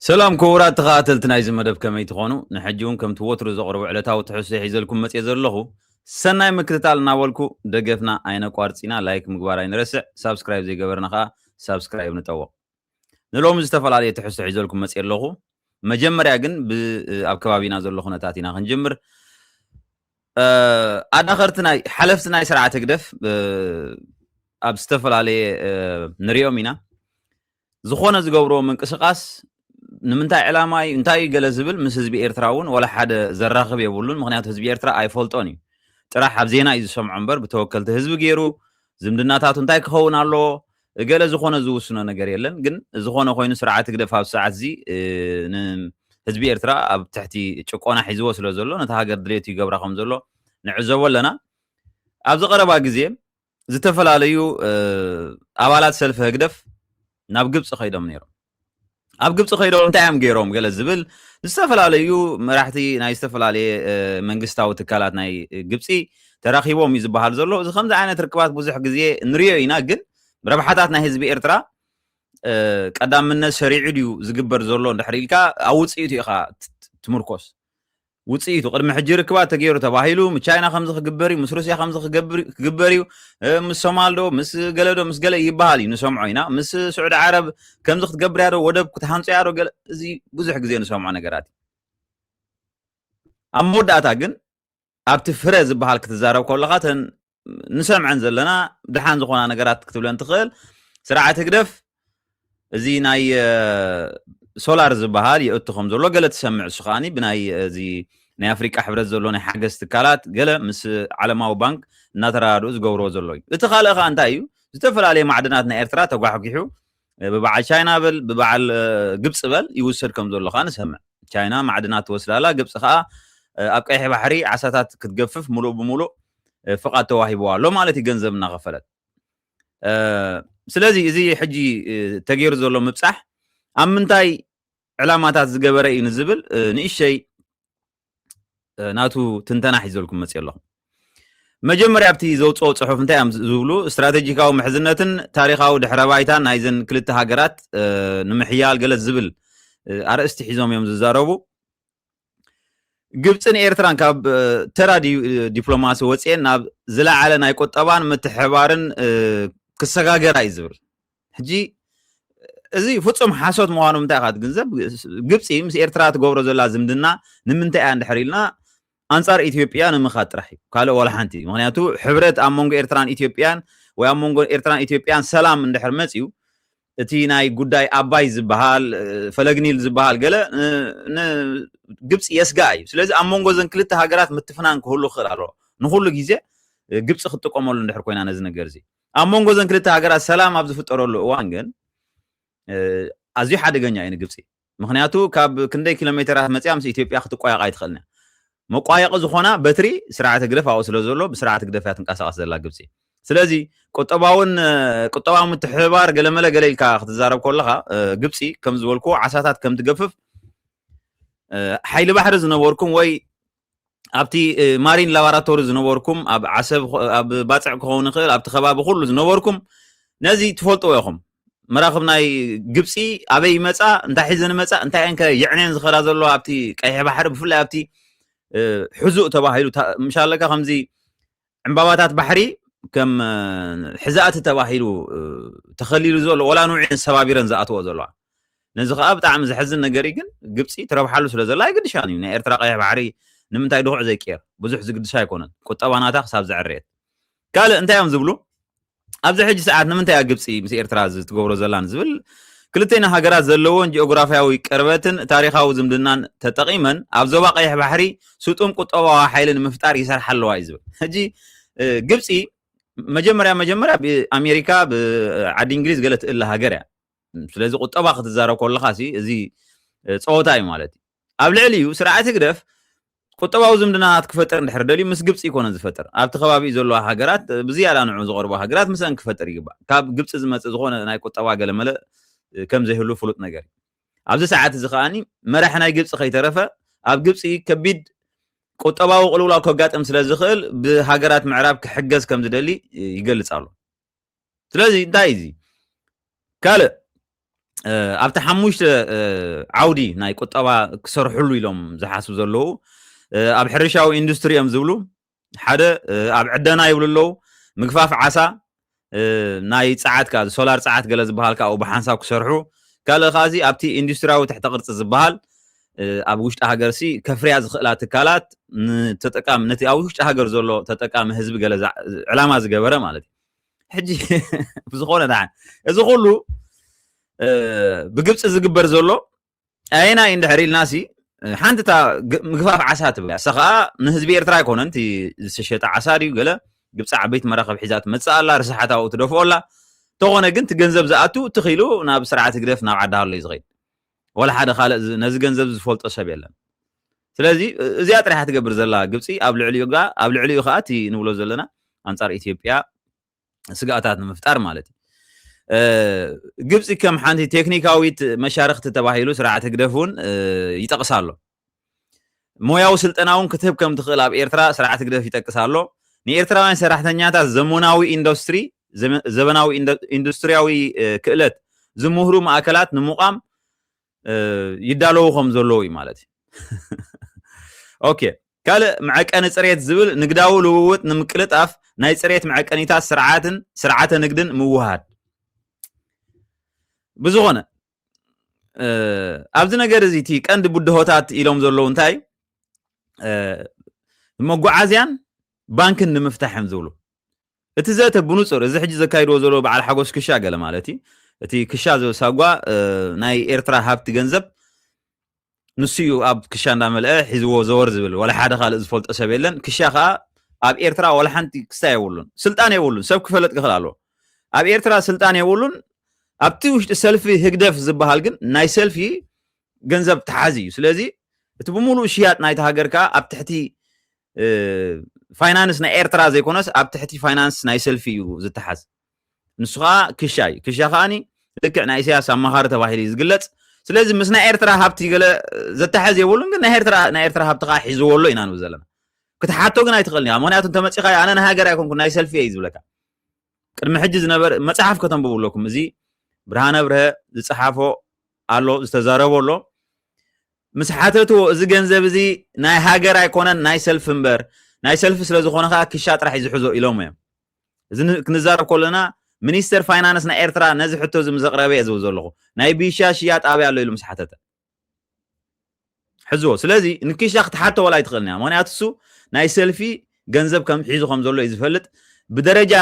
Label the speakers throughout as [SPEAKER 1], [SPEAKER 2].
[SPEAKER 1] سلام كورات تقاتل تنايز مدب كما يتخونو نحجون كم توترو زغرو علتاو تحسي حيزلكم متيزر لغو سناي مكتتال ناولكو دقفنا اينا كوارتسينا لايك مقباراين رسع سابسكرايب زي قبرناخا سابسكرايب نتوق نلوم زتفال عليه تحسي حيزلكم متيزر لغو مجمر ياقن بأبكبابينا زر لغو نتاتينا خنجمر أدخرتناي حلفتناي سرعة تقدف أبستفال عليه نريومينا زخونا زقورو من كسقاس نمنتاي علاماي انتاي قال زبل مس حزب ايرتراون ولا حدا زراخب يبولون مغنيات حزب ايرترا ايفولطوني طرح حب زينا يسمع عنبر بتوكلت حزب غيرو زمدناتاتو انتاي كخون الله قال زخونه زوسنا ነገር የለን ግን زخونه ኮይኑ ስርዓት ግደፍ ኣብ ሰዓት ዚ حزب ايرترا ኣብ تحتي ጭቆና ሒዝዎ ስለ ዘሎ ነታ ሃገር ድሌት ይገብራ ከም ዘሎ ንዕዘቦ ኣለና ኣብ ዝቀረባ ግዜ ዝተፈላለዩ ኣባላት ሰልፍ ህግደፍ ናብ ግብጽ ኸይዶም ነይሮም ኣብ ግብጽ ኸይዶም እንታይም ገይሮም ገለ ዝብል ዝተፈላለዩ መራሕቲ ናይ ዝተፈላለዩ መንግስታዊ ትካላት ናይ ግብጺ ተራኺቦም ይዝበሃል ዘሎ እዚ ከምዚ ዓይነት ርክባት ብዙሕ ግዜ ንሪዮ ኢና ግን ረብሓታት ናይ ህዝቢ ኤርትራ ቀዳምነት ሰሪዑ ድዩ ዝግበር ዘሎ እንድሕር ኢልካ ኣብ ውፅኢቱ ኢኻ ትምርኮስ ውፅኢቱ ቅድሚ ሕጂ ርክባት ተገይሩ ተባሂሉ ቻይና ከምዚ ክግበር እዩ ምስ ሩስያ ከምዚ ክግበር እዩ ምስ ሶማልዶ ምስ ገለዶ ምስ ገለ ይባሃል እዩ ንሰምዖ ኢና ምስ ስዑድ ዓረብ ከምዚ ክትገብር ያዶ ወደብ ክትሃንጾ ያዶ ገለ እዚ ብዙሕ ግዜ ንሰምዖ ነገራት ኣብ መወዳእታ ግን ኣብቲ ፍረ ዝበሃል ክትዛረብ ከለኻ ተን ንሰምዐን ዘለና ድሓን ዝኾና ነገራት ክትብለን ትኽእል ስርዓት ህግደፍ እዚ ናይ ሶላር ዝበሃል የእቱ ከም ዘሎ ገለ ትሰምዕ እሱ ኸዓኒ ብናይ እዚ ናይ ኣፍሪቃ ሕብረት ዘሎ ናይ ሓገዝ ትካላት ገለ ምስ ዓለማዊ ባንክ እናተራድኡ ዝገብርዎ ዘሎ እዩ እቲ ካልእ ኸ እንታይ እዩ ዝተፈላለዩ ማዕድናት ናይ ኤርትራ ተጓሕጒሑ ብበዓል ቻይና በል ብበዓል ግብጽ በል ይውሰድ ከም ዘሎ ኸ ንሰምዕ ቻይና ማዕድናት ትወስዳላ ግብጽ ኸ ኣብ ቀይሕ ባሕሪ ዓሳታት ክትገፍፍ ሙሉእ ብሙሉእ ፍቓድ ተዋሂብዋ ኣሎ ማለት እዩ ገንዘብ እናኸፈለት ስለዚ እዚ ሕጂ ተገይሩ ዘሎ ምብጻሕ ኣብ ምንታይ ዕላማታት ዝገበረ እዩ ንዝብል ንእሽተይ ናቱ ትንተና ሒዘልኩም መፅእ ኣለኹ መጀመርያ ኣብቲ ዘውፅኦ ፅሑፍ እንታይ እዮም ዝብሉ ስትራቴጂካዊ ምሕዝነትን ታሪኻዊ ድሕረ ባይታን ናይዘን ክልተ ሃገራት ንምሕያል ገለ ዝብል ኣርእስቲ ሒዞም እዮም ዝዛረቡ ግብፅን ኤርትራን ካብ ተራ ዲፕሎማሲ ወፅአን ናብ ዝለዓለ ናይ ቁጠባን ምትሕብባርን ክሰጋገራ እዩ ዝብል ሕጂ እዚ ፍጹም ሓሶት ምዃኑ ምንታይ ኢኻ ትግንዘብ ግብፂ ምስ ኤርትራ ትገብሮ ዘላ ዝምድና ንምንታይ እያ እንድሕር ኢልና ኣንጻር ኢትዮጵያ ንምኻድ ጥራሕ እዩ ካልእ ወላ ሓንቲ ምክንያቱ ሕብረት ኣብ መንጎ ኤርትራን ኢትዮጵያን ወይ ኣብ መንጎ ኤርትራን ኢትዮጵያን ሰላም እንድሕር መፅዩ እቲ ናይ ጉዳይ ኣባይ ዝበሃል ፈለግኒል ዝበሃል ገለ ንግብፂ የስጋእ እዩ ስለዚ ኣብ መንጎ ዘን ክልተ ሃገራት ምትፍናን ክህሉ ክኽእል ኣለዎ ንኩሉ ግዜ ግብፂ ክትጥቀመሉ እንድሕር ኮይና ነዚ ነገር እዚ ኣብ መንጎ ዘን ክልተ ሃገራት ሰላም ኣብ ዝፍጠረሉ እዋን ግን ኣዝዩ ሓደገኛ እዩ ንግብፂ ምክንያቱ ካብ ክንደይ ኪሎ ሜትራት መፅያ ምስ ኢትዮጵያ ክትቋየቕ ኣይትኽእልን መቋየቂ ዝኾና በትሪ ስርዓተ ግደፍ ኣብኡ ስለ ዘሎ ብስርዓተ ግደፍ እያ ትንቀሳቐስ ዘላ ግብፂ ስለዚ ቁጠባዊ ምትሕብባር ገለመለ ገለ ኢልካ ክትዛረብ ከለኻ ግብፂ ከም ዝበልኩ ዓሳታት ከም ትገፍፍ ሓይሊ ባሕሪ ዝነበርኩም ወይ ኣብቲ ማሪን ላቦራቶሪ ዝነበርኩም ኣብ ዓሰብ ኣብ ባፅዕ ክኸውን ይኽእል ኣብቲ ከባቢ ኩሉ ዝነበርኩም ነዚ ትፈልጥዎ ኢኹም መራኸብ ናይ ግብፂ ኣበይ መፃ እንታይ ሒዘን መፃ እንታይ እንከ ይዕነን ዝኸዳ ዘሎ ኣብቲ ቀይሕ ባሕሪ ብፍላይ ኣብቲ ሕዙእ ተባሂሉ ምሻለካ ከምዚ ዕምባባታት ባሕሪ ከም ሕዛእቲ ተባሂሉ ተኸሊሉ ዘሎ ወላ ንውዕን ሰባቢረን ዝኣትዎ ዘለዋ ነዚ ከዓ ብጣዕሚ ዝሕዝን ነገር እዩ ግን ግብፂ ትረብሓሉ ስለ ዘላ ኣይግድሻን እዩ ናይ ኤርትራ ቀይሕ ባሕሪ ንምንታይ ድኹዕ ዘይቀር ብዙሕ ዝግድሻ ኣይኮነን ቁጠባናታ ክሳብ ዘዕርየት ካልእ እንታይ እዮም ዝብሉ ኣብዚ ሕጂ ሰዓት ንምንታይ ግብፂ ምስ ኤርትራ ዝትገብሮ ዘላን ዝብል ክልተና ሃገራት ዘለዎን ጂኦግራፊያዊ ቅርበትን ታሪኻዊ ዝምድናን ተጠቒመን ኣብ ዞባ ቀይሕ ባሕሪ ስጡም ቁጠባዊ ሓይሊ ንምፍጣር ይሰርሓ ኣለዋ እዩ ዝብል ሕጂ ግብፂ መጀመርያ ብኣሜሪካ ብዓዲ እንግሊዝ ገለ ትእለ ሃገር እያ ስለዚ ቁጠባ ክትዛረብ ከለኻ እዚ ፀወታ እዩ ማለት እዩ ኣብ ልዕሊ እዩ ስርዓት ግደፍ ቁጠባዊ ዝምድናት ክፈጥር እንድሕር ደልዩ ምስ ግብፂ ይኮነን ዝፈጥር ኣብቲ ከባቢኡ ዘለዋ ሃገራት ብዝያዳ ንዑ ዝቐርቡ ሃገራት ምስአን ክፈጥር ይግባእ ካብ ግብፂ ዝመፅእ ዝኾነ ናይ ቁጠባ ገለመለ ከም ዘይህሉ ፍሉጥ ነገር እዩ ኣብዚ ሰዓት እዚ ከዓኒ መራሒ ናይ ግብፂ ከይተረፈ ኣብ ግብፂ ከቢድ ቁጠባዊ ቅልውላው ከጋጥም ስለ ዝኽእል ብሃገራት ምዕራብ ክሕገዝ ከም ዝደሊ ይገልጽ ኣሎ ስለዚ እንታይ እዚ ካልእ ኣብቲ ሓሙሽተ ዓውዲ ናይ ቁጠባ ክሰርሕሉ ኢሎም ዝሓስቡ ዘለዉ ኣብ ሕርሻዊ ኢንዱስትሪ እዮም ዝብሉ ሓደ ኣብ ዕደና ይብሉ ኣለዉ ምግፋፍ ዓሳ ናይ ፀዓት ካ ሶላር ፀዓት ገለ ዝበሃል ካብኡ ብሓንሳብ ክሰርሑ ካልእ ኸዚ ኣብቲ ኢንዱስትሪያዊ ትሕተ ቅርፂ ዝበሃል ኣብ ውሽጢ ሃገር ሲ ከፍርያ ዝኽእላ ትካላት ንተጠቃሚ ነቲ ኣብ ውሽጢ ሃገር ዘሎ ተጠቃሚ ህዝቢ ገለ ዕላማ ዝገበረ ማለት እዩ ሕጂ ብዝኾነ ዳዓን እዚ ኩሉ ብግብፂ ዝግበር ዘሎ ኣይና እንድሕር ኢልናሲ ሓንቲ እታ ምግፋፍ ዓሳ ትብል እሳ ከዓ ንህዝቢ ኤርትራ ኣይኮነን እቲ ዝሸጣ ዓሳ ድዩ ገለ ግብፂ ዓበይቲ መራኸቢ ሒዛ ትመፅእ ኣላ ርስሓታው ትደፍኦ ኣላ ተኾነ ግን እቲ ገንዘብ ዝኣቱ ትኽኢሉ ናብ ስርዓት ግደፍ ናብ ዓዲ ሃሎ እዩ ዝኸይድ ወላ ሓደ ካልእ ነዚ ገንዘብ ዝፈልጦ ሰብ የለን ስለዚ እዚኣ ጥራሓ ትገብር ዘላ ግብፂ ኣብ ልዕሊኡ ከዓ እቲ ንብሎ ዘለና ኣንጻር ኢትዮጵያ ስጋኣታት ንምፍጣር ማለት እዩ ግብፂ ከም ሓንቲ ቴክኒካዊት መሻርክቲ ተባሂሉ ስርዓት ግደፍ እውን ይጠቕስ ኣሎ ሞያዊ ስልጠና እውን ክትህብ ከም ትኽእል ኣብ ኤርትራ ስርዓት ግደፍ ይጠቅስ ኣሎ ንኤርትራውያን ሰራሕተኛታት ዘመናዊ ኢንዱስትሪ ዘመናዊ ኢንዱስትሪያዊ ክእለት ዝምህሩ ማእከላት ንምቋም ይዳለዉ ከም ዘለዉ እዩ ማለት እዩ ኦኬ ካልእ መዐቀኒ ፅሬት ዝብል ንግዳዊ ልውውጥ ንምቅልጣፍ ናይ ፅሬት መዐቀኒታት ስርዓተ ንግድን ምውሃድ ብዝኾነ ኣብዚ ነገር እዚ እቲ ቀንዲ ቡድሆታት ኢሎም ዘለዉ እንታይ መጓዓዝያን ባንክን ንምፍታሕ እዮም ዝብሉ እቲ ዘተ ብንፁር እዚ ሕጂ ዘካይድዎ ዘሎ በዓል ሓጎስ ክሻ ገለ ማለት እዩ እቲ ክሻ ሳጓ ናይ ኤርትራ ሃብቲ ገንዘብ ንስዩ ኣብ ክሻ እንዳመልአ ሒዝዎ ዘወር ዝብል ወላ ሓደ ካልእ ዝፈልጦ ሰብ የለን ክሻ ከዓ ኣብ ኤርትራ ወላ ሓንቲ ክስታ የብሉን ስልጣን የብሉን ሰብ ክፈለጥ ክኽእል ኣለዎ ኣብ ኤርትራ ስልጣን የብሉን ኣብቲ ውሽጢ ሰልፊ ህግደፍ ዝበሃል ግን ናይ ሰልፊ ገንዘብ ተሓዚ እዩ ስለዚ እቲ ብምሉእ ሽያጥ ናይቲ ሃገር ከዓ ኣብ ትሕቲ ፋይናንስ ናይ ኤርትራ ዘይኮነስ ኣብ ትሕቲ ፋይናንስ ናይ ሰልፊ እዩ ዝተሓዝ ንሱ ከዓ ክሻ እዩ ክሻ ከዓኒ ልክዕ ናይ ኢሳያስ ኣማኻሪ ተባሂሉ እዩ ዝግለፅ ስለዚ ምስ ናይ ኤርትራ ሃብቲ ገለ ዘተሓዝ የብሉን ግን ናይ ኤርትራ ሃብቲ ከዓ ሒዝዎ ኣሎ ኢና ንብል ዘለና ክትሓቶ ግን ኣይትኽእልኒ ምክንያቱ እንተመፂኻ ኣነ ናይ ሃገር ኣይኮንኩ ናይ ሰልፊ እየ እዩ ዝብለካ ቅድሚ ሕጂ ዝነበረ መፅሓፍ ከተንብቡ ኣለኩም እዚ ብርሃነ ብርሀ ዝፀሓፎ ኣሎ ዝተዛረቦ ኣሎ ምስ ሓተትዎ እዚ ገንዘብ እዚ ናይ ሃገር ኣይኮነን ናይ ሰልፊ እምበር ናይ ሰልፊ ስለ ዝኾነ ከዓ ክሻ ጥራሕ እዩ ዝሕዞ ኢሎም እዮም እዚ ክንዛረብ ከለና ሚኒስተር ፋይናንስ ናይ ኤርትራ ነዚ ሕቶ ዝምዘቕረበ እየ ዝብል ዘለኹ ናይ ቢሻ ሽያጥ ኣበይ ኣሎ ኢሉ ምስ ሓተተ ሕዝዎ ስለዚ ንክሻ ክትሓቶ ወላ ኣይትኽእልኒ ምክንያቱ እሱ ናይ ሰልፊ ገንዘብ ከም ሒዙ ከም ዘሎ እዩ ዝፈልጥ ብደረጃ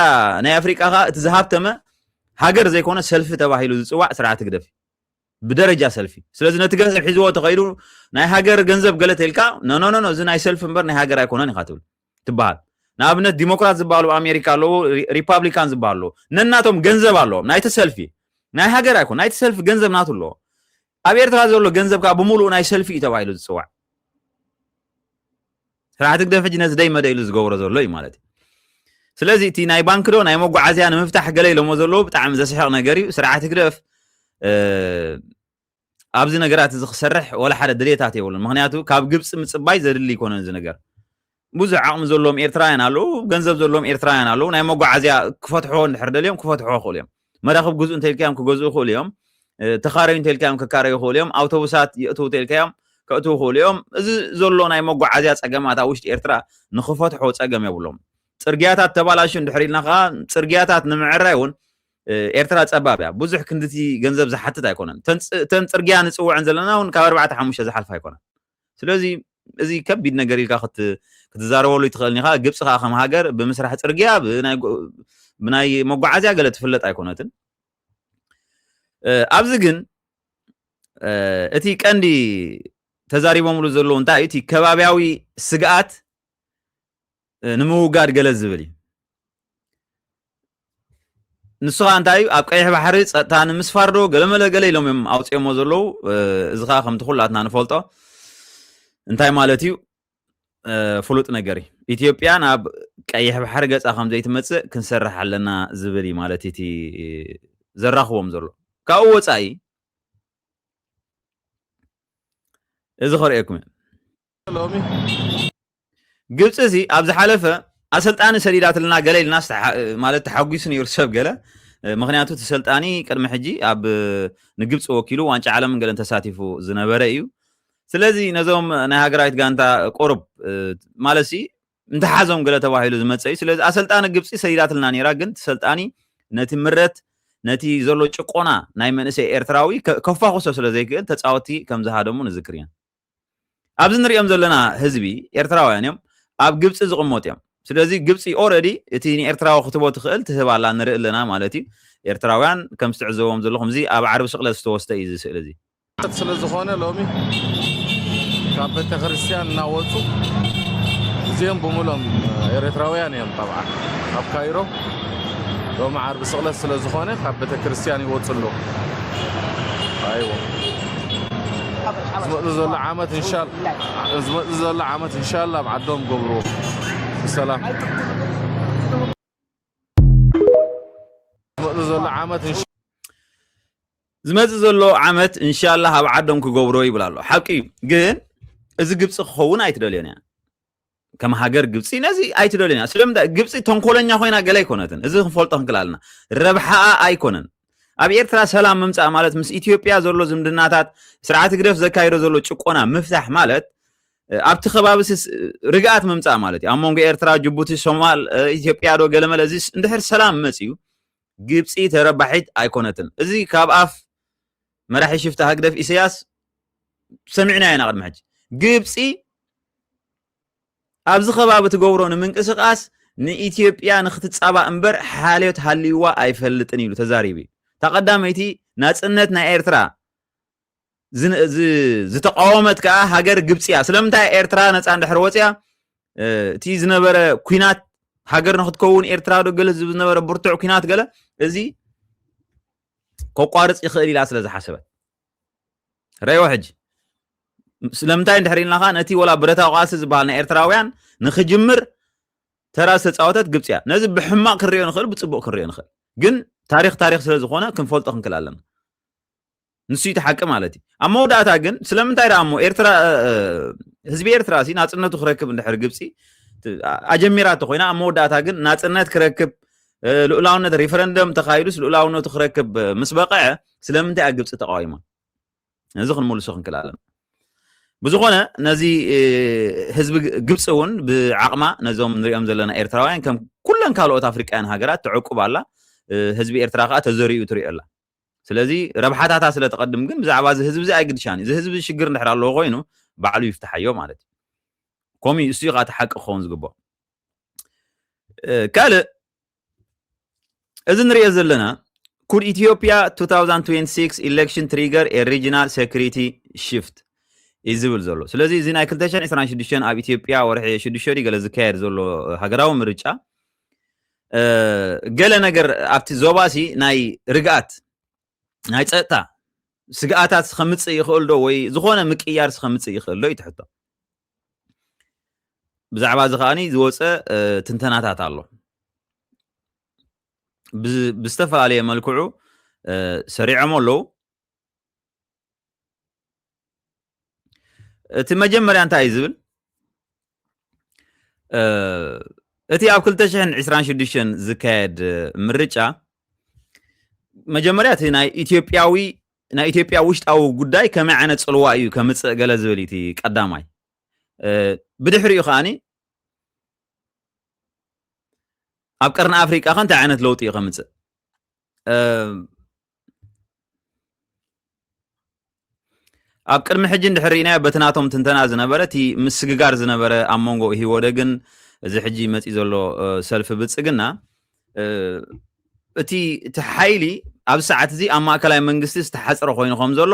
[SPEAKER 1] ናይ ኣፍሪቃ ከዓ እቲ ዝሃብተመ ሃገር ዘይኮነ ሰልፊ ተባሂሉ ዝፅዋዕ ስርዓት ግደፍ ብደረጃ ሰልፊ ስለዚ ነቲ ገንዘብ ሒዝዎ ተኸይዱ ናይ ሃገር ገንዘብ ገለ ተኢልካ ኖ እዚ ናይ ሰልፊ እምበር ናይ ሃገር ኣይኮነን ኢኻ ትብል ትበሃል ንኣብነት ዲሞክራት ዝበሃሉ ኣሜሪካ ኣለዉ ሪፓብሊካን ዝበሃሉ ነናቶም ገንዘብ ኣለዎም ናይቲ ሰልፊ ናይ ሃገር ኣይኮን ናይቲ ሰልፊ ገንዘብ ናቱ ኣለዎ ኣብ ኤርትራ ዘሎ ገንዘብ ከዓ ብምሉእ ናይ ሰልፊ እዩ ተባሂሉ ዝፅዋዕ ስርዓት ግደፍ ሕጂ ነዚ ደይ መደ ኢሉ ዝገብሮ ዘሎ እዩ ማለት እዩ ስለዚ እቲ ናይ ባንክ ዶ ናይ መጓዓዝያ ንምፍታሕ ገለ ኢሎሞ ዘለዉ ብጣዕሚ ዘስሕቕ ነገር እዩ ስርዓት ግደፍ ኣብዚ ነገራት እዚ ክሰርሕ ወላ ሓደ ድሌታት የብሉን ምክንያቱ ካብ ግብፂ ምፅባይ ዘድሊ ይኮነን እዚ ነገር ብዙሕ ዓቕሚ ዘለዎም ኤርትራውያን ኣለዉ ገንዘብ ዘለዎም ኤርትራውያን ኣለዉ ናይ መጓዓዝያ ክፈትሕዎ እንድሕር ደልዮም ክፈትሕዎ ይኽእሉ እዮም መራኸቢ ግዝኡ እንተኢልካዮም ክገዝኡ ይኽእሉ እዮም ተኻረዩ እንተኢልካዮም ክካረዩ ይኽእሉ እዮም ኣውቶቡሳት ይእትዉ እንተኢልካዮም ከእትዉ ይኽእሉ እዮም እዚ ዘሎ ናይ መጓዓዝያ ፀገማት ኣብ ውሽጢ ኤርትራ ንክፈትሕዎ ፀገም የብሎም ፅርግያታት ተባላሹ እንድሕር ኢልና ከዓ ፅርግያታት ንምዕራይ እውን ኤርትራ ፀባብ እያ ብዙሕ ክንድቲ ገንዘብ ዝሓትት ኣይኮነን ተን ፅርግያ ንፅውዕን ዘለና እውን ካብ 4-5 ዝሓልፍ ኣይኮነን ስለዚ እዚ ከቢድ ነገር ኢልካ ክትዛረበሉ ይትኽእልኒ ኢኻ ግብፂ ከዓ ከም ሃገር ብምስራሕ ፅርግያ ብናይ መጓዓዝያ ገለ ትፍለጥ ኣይኮነትን ኣብዚ ግን እቲ ቀንዲ ተዛሪቦምሉ ዘለዉ እንታይ እዩ እቲ ከባብያዊ ስግኣት ንምውጋድ ገለ ዝብል እዩ ንሱ ከዓ እንታይ እዩ ኣብ ቀይሕ ባሕሪ ፀጥታ ንምስፋር ዶ ገለመለ ገለ ኢሎም እዮም ኣውፅኦሞ ዘለዉ እዚ ከዓ ከምቲ ኩላትና ንፈልጦ እንታይ ማለት እዩ ፍሉጥ ነገር እዩ ኢትዮጵያ ናብ ቀይሕ ባሕሪ ገፃ ከም ዘይትመፅእ ክንሰርሕ ኣለና ዝብል እዩ ማለት እቲ ዘራኽቦም ዘሎ ካብኡ ወፃኢ እዚ ክሪአኩም ግብፂ እዚ ኣብ ዝሓለፈ ኣሰልጣኒ ሰዲዳትልና ገለ ኢልና ማለት ተሓጒሱ ነይሩ ሰብ ገለ ምክንያቱ ተሰልጣኒ ቀድመ ሕጂ ኣብ ንግብጽ ወኪሉ ዋንጫ ዓለም ገለን ተሳቲፉ ዝነበረ እዩ ስለዚ ነዞም ናይ ሃገራዊት ጋንታ ቆርብ ማለሲ እንተሓዞም ገለ ተባሂሉ ዝመጽ እዩ ስለዚ ኣሰልጣኒ ግብጽ ሰይዳትልና ነራ ግን ተሰልጣኒ ነቲ ምረት ነቲ ዘሎ ጭቆና ናይ መንእሰይ ኤርትራዊ ከፋኹሶ ስለ ዘይክእል ተጻወቲ ከም ዝሃደሙ ንዝክር ኢና ኣብዚ ንሪኦም ዘለና ህዝቢ ኤርትራውያን እዮም ኣብ ግብጽ ዝቕመጡ እዮም ስለዚ ግብጽ ኦልሬዲ እቲ ንኤርትራዊ ክትቦ ትኽእል ትህባላ ንርኢ ኣለና ማለት እዩ ኤርትራውያን ከም ዝትዕዘቦም ዘለኹም እዚ ኣብ ዓርቢ ስቕለት ዝተወስተ እዩ እዚ ስእሊ እዚ
[SPEAKER 2] ስለ ዝኾነ ሎሚ ካብ ቤተ ክርስቲያን እናወፁ እዚኦም ብምሎም ኤርትራውያን እዮም ጠብዓ ኣብ ካይሮ ሎሚ ዓርቢ ስቕለት ስለ ዝኾነ ካብ ቤተ ክርስቲያን ይወፁ ኣለዉ ኣይዎ ዝመፁ ዘሎ ዓመት እንሻላ ኣብ ዓዶም ገብርዎ ብሰላም
[SPEAKER 1] ዝመጽእ ዘሎ ዓመት እንሻላ ኣብ ዓዶም ክገብሮ ይብል ኣሎ ሓቂ ግን እዚ ግብጽ ክኸውን ኣይትደልዮን እያ ከም ሃገር ግብጽ ነዚ ኣይትደልዮን እያ ስለምንታይ ግብጽ ተንኮለኛ ኮይና ገለ ኣይኮነትን እዚ ክንፈልጦ ክንክላልና ረብሓኣ ኣይኮነን ኣብ ኤርትራ ሰላም ምምጻእ ማለት ምስ ኢትዮጵያ ዘሎ ዝምድናታት ስርዓት ግደፍ ዘካይዶ ዘሎ ጭቆና ምፍታሕ ማለት ኣብቲ ከባቢ ርግኣት ምምጻእ ማለት እዩ ኣብ መንጎ ኤርትራ ጅቡቲ ሶማል ኢትዮጵያ ዶ ገለመለ እዚ እንድሕር ሰላም መጽዩ ግብጽ ተረባሒት ኣይኮነትን እዚ ካብ ኣፍ መራሒ ሽፍታ ሃግደፍ ኢሳያስ ሰሚዕና ኢና ቅድሚ ሕጂ ግብጽ ኣብዚ ከባቢ ትገብሮ ንምንቅስቃስ ንኢትዮጵያ ንኽትጻባእ እምበር ሓልዮት ሃልይዋ ኣይፈልጥን ኢሉ ተዛሪቡ ተቐዳመይቲ ናጽነት ናይ ኤርትራ ዝተቃወመት ከዓ ሃገር ግብጽ እያ ስለምንታይ ኤርትራ ነፃ እንድሕር ወፅያ እቲ ዝነበረ ኩናት ሃገር ንኽትከውን ኤርትራ ዶ ገለ ዝነበረ ብርቱዕ ኩናት ገለ እዚ ከቋርጽ ይኽእል ኢላ ስለ ዝሓሰበት ረይዎ ሕጂ ስለምንታይ እንድሕር ኢልናኻ ነቲ ወላ ብረታዊ ቃልሲ ዝበሃል ናይ ኤርትራውያን ንኽጅምር ተራ ዝተፃወተት ግብጽ እያ ነዚ ብሕማቕ ክንሪኦ ንኽእል ብፅቡቅ ክንሪኦ ንኽእል ግን ታሪክ ስለ ዝኾነ ክንፈልጦ ክንክእል ኣለና ንሱ እቲ ሓቂ ማለት እዩ ኣብ መወዳእታ ግን ስለምንታይ ደኣ እሞ ኤርትራ ህዝቢ ኤርትራ ሲ ናጽነቱ ክረክብ እንድሕር ግብጽ ኣጀሚራቶ ኮይና ኣብ መወዳእታ ግን ናጽነት ክረክብ ልኡላውነት ሪፈረንደም ተኻይዱስ ልኡላውነቱ ክረክብ ምስ በቕዐ ስለምንታይ ኣብ ግብጽ ተቃዊማ ነዚ ክንመልሶ ክንክእል ኣለና ብዝኾነ ነዚ ህዝቢ ግብጽ እውን ብዓቕማ ነዞም ንሪኦም ዘለና ኤርትራውያን ከም ኩለን ካልኦት ኣፍሪቃውያን ሃገራት ተዕቁብ ኣላ ህዝቢ ኤርትራ ከዓ ተዘሪኡ ትሪኦ ኣላ ስለዚ ረብሓታታ ስለ ተቐድም ግን ብዛዕባ እዚ ህዝቢ እዚ ኣይግድሻን እዚ ህዝቢ ሽግር እንድሕር ኣለዎ ኮይኑ ባዕሉ ይፍታሓዮ ማለት እዩ ከምኡ እሱ ከዓ ተሓቂ ክኸውን ዝግባእ ካልእ እዚ ንሪኦ ዘለና could Ethiopia 2026 election trigger a regional security shift ይዝብል ዘሎ ስለዚ እዚ ናይ 2026 ኣብ ኢትዮጵያ ወርሒ 6 ገለ ዝካየድ ዘሎ ሃገራዊ ምርጫ ገለ ነገር ኣብቲ ዞባሲ ናይ ርግኣት ናይ ጸጥታ ስግኣታት ከምጽእ ይኽእል ዶ ወይ ዝኾነ ምቅያር ከምጽእ ይኽእል ዶ ይትሕቶ ብዛዕባ እዚ ከዓኒ ዝወፀ ትንተናታት ኣሎ ብዝተፈላለየ መልክዑ ሰሪዖም ኣለዉ እቲ መጀመርያ እንታይ እዩ ዝብል እቲ ኣብ 2026 ዝካየድ ምርጫ መጀመርያ እቲ ናይ ኢትዮጵያ ውሽጣዊ ጉዳይ ከመይ ዓይነት ጽልዋ እዩ ከምጽእ ገለ ዝብል እቲ ቀዳማይ ብድሕሪኡ ከዓኒ ኣብ ቀርኒ ኣፍሪቃ ከ እንታይ ዓይነት ለውጢ እዩ ከምጽእ ኣብ ቅድሚ ሕጂ እንድሕሪና በትናቶም ትንተና ዝነበረ እቲ ምስግጋር ዝነበረ ኣብ መንጎ ህወደግን እዚ ሕጂ መፂ ዘሎ ሰልፊ ብልጽግና እቲ ሓይሊ ኣብ ሰዓት እዚ ኣብ ማእከላይ መንግስቲ ዝተሓፅረ ኮይኑ ከም ዘሎ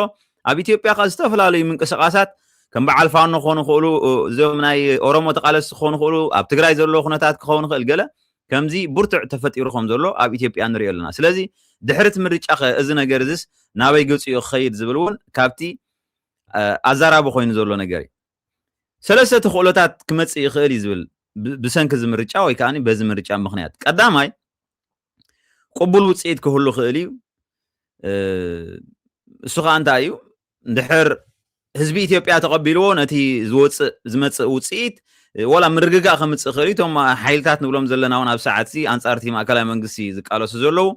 [SPEAKER 1] ኣብ ኢትዮጵያ ካብ ዝተፈላለዩ ምንቅስቃሳት ከም በዓል ፋኖ ክኾኑ ይኽእሉ እዞም ናይ ኦሮሞ ተቃለስቲ ክኾኑ ይኽእሉ ኣብ ትግራይ ዘሎ ኩነታት ክኸውን ይኽእል ገለ ከምዚ ብርቱዕ ተፈጢሩ ከም ዘሎ ኣብ ኢትዮጵያ ንሪኦ ኣለና ስለዚ ድሕሪት ምርጫ እዚ ነገር እዚስ ናበይ ግብፂ ክኸይድ ዝብል እውን ካብቲ ኣዛራቢ ኮይኑ ዘሎ ነገር እዩ ሰለስተ ተኽእሎታት ክመፅእ ይኽእል እዩ ዝብል ብሰንኪ እዚ ምርጫ ወይ ከዓኒ በዚ ምርጫ ምክንያት ቀዳማይ ቅቡል ውፅኢት ክህሉ ይኽእል እዩ እሱ ከዓ እንታይ እዩ እንድሕር ህዝቢ ኢትዮጵያ ተቐቢልዎ ነቲ ዝመፅእ ውፅኢት ወላ ምርግጋእ ከምፅእ ይኽእል እዩ እቶም ሓይልታት ንብሎም ዘለና እውን ኣብ ሰዓት እዚ ኣንጻርቲ ማእከላይ መንግስቲ ዝቃለሱ ዘለዉ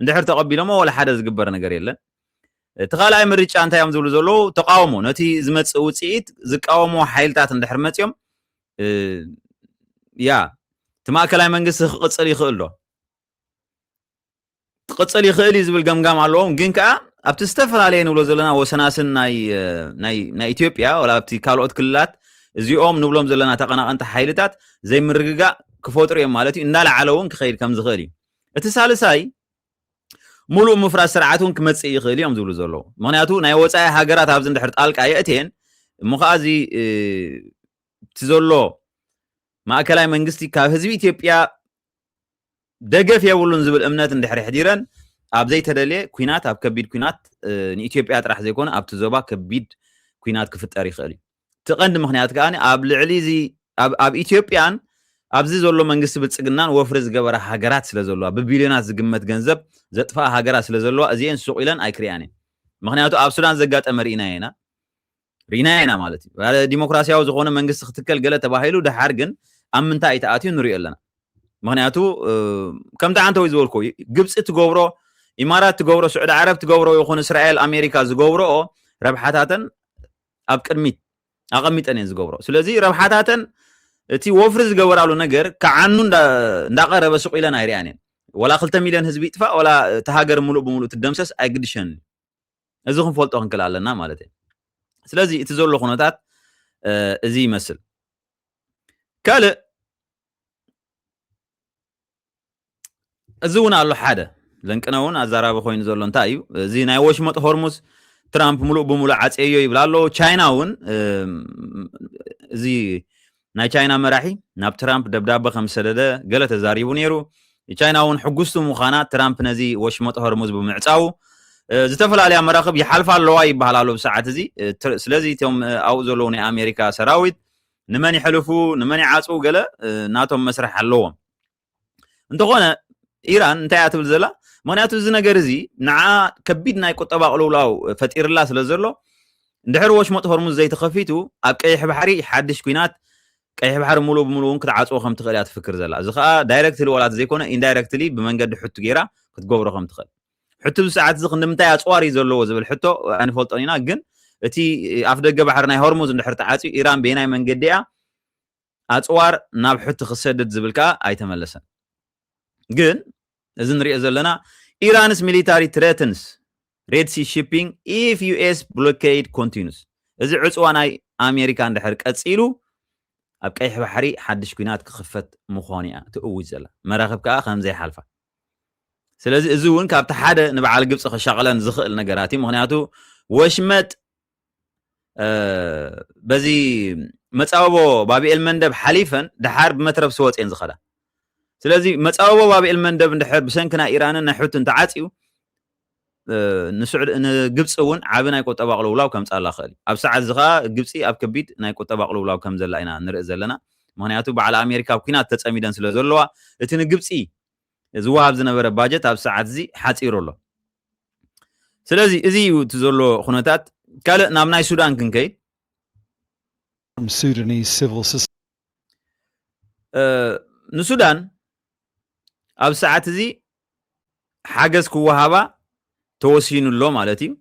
[SPEAKER 1] اندحر تقبلهم ولا حدا زغبر ነገር የለን ተኻላይ ምርጫ እንታዮም ዝብሉ ዘሎ ተቃውሞ ነቲ ዝመጽእ ውጽኢት ዝቃወሙ ሓይልታት እንድሕር መጽዮም ያ ተማከላይ መንግስቲ ክቅጽል ይኽእል ዶ ክቅጽል ይኽእል ዝብል ገምጋም ኣለዎም ግን ከዓ ኣብቲ ዝተፈላለዩ ንብሎ ዘለና ወሰናስን ናይ ኢትዮጵያ ወላ ኣብቲ ካልኦት ክልላት እዚኦም ንብሎም ዘለና ተቐናቐንቲ ሓይልታት ዘይምርግጋእ ክፈጥሩ እዮም ማለት እዩ እንዳልዓለውን ክኸይድ ከም ዝኽእል እዩ እቲ ሳልሳይ ሙሉእ ምፍራስ ስርዓቱን ክመጽእ ይኽእል እዮም ዝብሉ ዘለዉ ምክንያቱ ናይ ወፃኢ ሃገራት ኣብዚ እንድሕር ጣልቃ የእትየን እሞ ከዓ እዚ እቲ ዘሎ ማእከላይ መንግስቲ ካብ ህዝቢ ኢትዮጵያ ደገፍ የብሉን ዝብል እምነት እንድሕር ሕዲረን ኣብ ዘይተደልየ ኩናት ኣብ ከቢድ ኩናት ንኢትዮጵያ ጥራሕ ዘይኮነ ኣብቲ ዞባ ከቢድ ኩናት ክፍጠር ይኽእል እዩ እቲ ቀንዲ ምክንያት ከዓኒ ኣብ ልዕሊ እዚ ኣብ ኢትዮጵያን ኣብዚ ዘሎ መንግስቲ ብልጽግናን ወፍሪ ዝገበረ ሃገራት ስለ ዘለዋ ብቢልዮናት ዝግመት ገንዘብ ዘጥፋ ሃገራት ስለ ዘለዋ እዚአን ሱቅ ኢለን ኣይክርያነ ምክንያቱ ኣብ ሱዳን ዘጋጠመ ሪኢና ኢና ማለት እዩ ዲሞክራሲያዊ ዝኾነ መንግስቲ ክትከል ገለ ተባሂሉ ድሓር ግን ኣብ ምንታይ ኣይተኣትዩ ንሪኦ ኣለና ምክንያቱ ከምቲ ዓንተ ወይ ዝበልኩ ግብፂ ትገብሮ ኢማራት ትገብሮ ስዑድ ዓረብ ትገብሮ ይኹን እስራኤል ኣሜሪካ ዝገብሮኦ ረብሓታተን ኣብ ቅድሚት ኣቐሚጠን እየን ዝገብሮ ስለዚ ረብሓታተን እቲ ወፍሪ ዝገበራሉ ነገር ከዓኑ እንዳቀረበ ሱቅ ኢለን ኣይርኣን ወላ 2 ሚልዮን ህዝቢ ይጥፋእ ወላ ተሃገር ሙሉእ ብሙሉእ ትደምሰስ ኣይግድሸን እዚ ክንፈልጦ ክንክእል ኣለና ማለት እዩ ስለዚ እቲ ዘሎ ኩነታት እዚ ይመስል ካልእ እዚ እውን ኣሎ ሓደ ዘንቅነ እውን ኣዛራቢ ኮይኑ ዘሎ እንታይ እዩ እዚ ናይ ወሽመጥ ሆርሙዝ ትራምፕ ሙሉእ ብሙሉእ ዓፀዮ ይብል ኣሎ ቻይና እውን እዚ ናይ ቻይና መራሒ ናብ ትራምፕ ደብዳቤ ከም ሰደደ ገለ ተዛሪቡ ነይሩ ቻይና እውን ሕጉስቱ ምዃና ትራምፕ ነዚ ወሽመጥ ሆርሙዝ ብምዕፃው ዝተፈላለዩ መራኸብ ይሓልፋ ኣለዋ ይበሃል ኣሎ ብሰዓት እዚ ስለዚ እቶም ኣብኡ ዘለዉ ናይ ኣሜሪካ ሰራዊት ንመን ይሕልፉ ንመን ይዓፅው ገለ ናቶም መስርሕ ኣለዎም እንተኾነ ኢራን እንታይ እያ ትብል ዘላ ምክንያቱ እዚ ነገር እዚ ንዓ ከቢድ ናይ ቁጠባ ቅልውላው ፈጢርላ ስለ ዘሎ እንድሕር ወሽመጥ ሆርሙዝ ዘይተኸፊቱ ኣብ ቀይሕ ባሕሪ ሓድሽ ኩናት ቀይሕ ባሕሪ ሙሉእ ብሙሉእ እውን ክትዓፅዎ ከም ትኽእል እያ ትፍክር ዘላ እዚ ከዓ ዳይረክትሊ ወላት ዘይኮነ ኢንዳይረክትሊ ብመንገዲ ሕቱ ጌራ ክትገብሮ ከም ትኽእል ሕቱ ብሰዓት እዚ ክንምንታይ ኣፅዋር እዩ ዘለዎ ዝብል ሕቶ ኣይንፈልጦን ኢና ግን እቲ ኣፍ ደገ ባሕሪ ናይ ሆርሙዝ እንድሕር ተዓፅዩ ኢራን ብናይ መንገዲ እያ ኣፅዋር ናብ ሕቱ ክሰድድ ዝብል ከዓ ኣይተመለሰን ግን እዚ ንሪኦ ዘለና ኢራንስ ሚሊታሪ ትሬትንስ ሬድ ሲ ሺፒንግ ኢፍ ዩኤስ ብሎኬድ ኮንቲኑስ እዚ ዕፅዋ ናይ ኣሜሪካ እንድሕር ቀፂሉ ኣብ ቀይሕ ባሕሪ ሓድሽ ኩናት ክኽፈት ምዃኑ እያ ትእውጅ ዘላ መራኸብ ከዓ ከምዘይሓልፋ ስለዚ እዚ እውን ካብቲ ሓደ ንበዓል ግብፂ ከሻቕለን ዝኽእል ነገራት እዩ ምክንያቱ ወሽመጥ በዚ መፃበቦ ባቢኤል መንደብ ሓሊፈን ድሓር ብመትረብ ስወፅን ዝኸዳ ስለዚ መፃበቦ ባቢኤል መንደብ እንድሕር ብሰንኪ ናይ ኢራንን ናይ ሕቱን ተዓፅዩ ንግብፂ እውን ዓብ ናይ ቁጠባ ቅልውላው ከምፃላ ክእል እዩ ኣብ ሰዓት እዚ ከዓ ግብፂ ኣብ ከቢድ ናይ ቁጠባ ቅልውላው ከም ዘላ ኢና ንርኢ ዘለና ምክንያቱ በዓል ኣሜሪካ ኣብ ኩናት ተፀሚደን ስለ ዘለዋ እቲ ንግብፂ ዝወሃብ ዝነበረ ባጀት ኣብ ሰዓት እዚ ሓፂሩ ኣሎ ስለዚ እዚ እዩ እቲ ዘሎ ኩነታት ካልእ ናብ ናይ ሱዳን ክንከይድ ንሱዳን ኣብ ሰዓት እዚ ሓገዝ ክወሃባ ተወሲኑሎ ማለት እዩ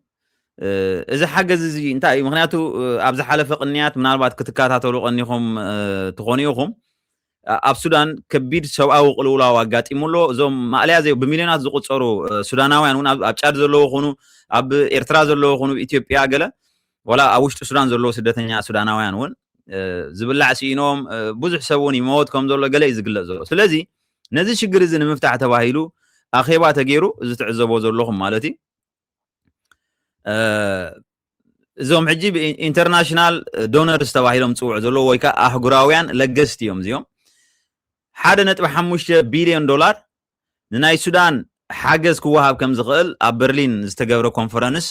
[SPEAKER 1] እዚ ሓገዝ እዚ እንታይ እዩ ምክንያቱ ኣብ ዝሓለፈ ቅንያት ምናልባት ክትከታተሉ ቀኒኹም ትኾኑ ኢኹም ኣብ ሱዳን ከቢድ ሰብኣዊ ቅልውላው ኣጋጢሙሎ እዞም ማዕልያ ብሚልዮናት ዝቁፀሩ ሱዳናውያን እውን ኣብ ጫድ ዘለዉ ይኹኑ ኣብ ኤርትራ ዘለዉ ይኹኑ ኢትዮጵያ ገለ ወላ ኣብ ውሽጢ ሱዳን ዘለዉ ስደተኛ ሱዳናውያን እውን ዝብላዕ ሲኢኖም ብዙሕ ሰብ እውን ይመወት ከም ዘሎ ገለ እዩ ዝግለጽ ዘሎ ስለዚ ነዚ ሽግር እዚ ንምፍታሕ ተባሂሉ ኣኼባ ተገይሩ እዚ ትዕዘቦ ዘለኹም ማለት እዩ እዞም ሕጂ ኢንተርናሽናል ዶነርስ ተባሂሎም ፅውዕ ዘለዎ ወይ ከዓ ኣህጉራውያን ለገስቲ እዮም እዚኦም 1.5 ቢልዮን ዶላር ንናይ ሱዳን ሓገዝ ክወሃብ ከም ዝኽእል ኣብ በርሊን ዝተገብረ ኮንፈረንስ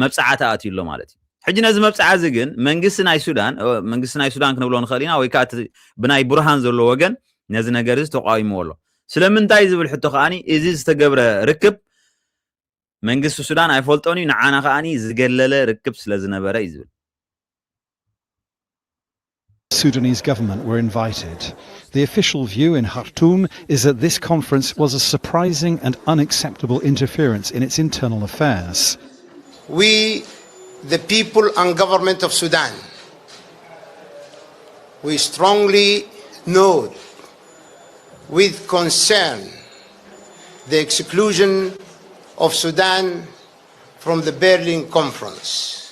[SPEAKER 1] መብፃዕቲ ኣትዩሎ ማለት እዩ ሕጂ ነዚ መብፃዕ እዚ ግን መንግስቲ ናይ ሱዳን ክንብሎ ንኽእል ኢና ወይ ከዓ ብናይ ቡርሃን ዘሎ ወገን ነዚ ነገር እዚ ተቃዊምዎ ኣሎ ስለምንታይ ዝብል ሕቶ ከዓኒ እዚ ዝተገብረ ርክብ መንግስቲ ሱዳን ኣይፈልጦን እዩ ንዓና ከዓኒ ዝገለለ ርክብ ስለ ዝነበረ እዩ ዝብል
[SPEAKER 3] Sudanese government were invited. The official view in Khartoum is that this conference was a surprising and unacceptable interference in its internal affairs.
[SPEAKER 4] We, the people and government of Sudan, we strongly note with concern the exclusion of Sudan from the Berlin Conference.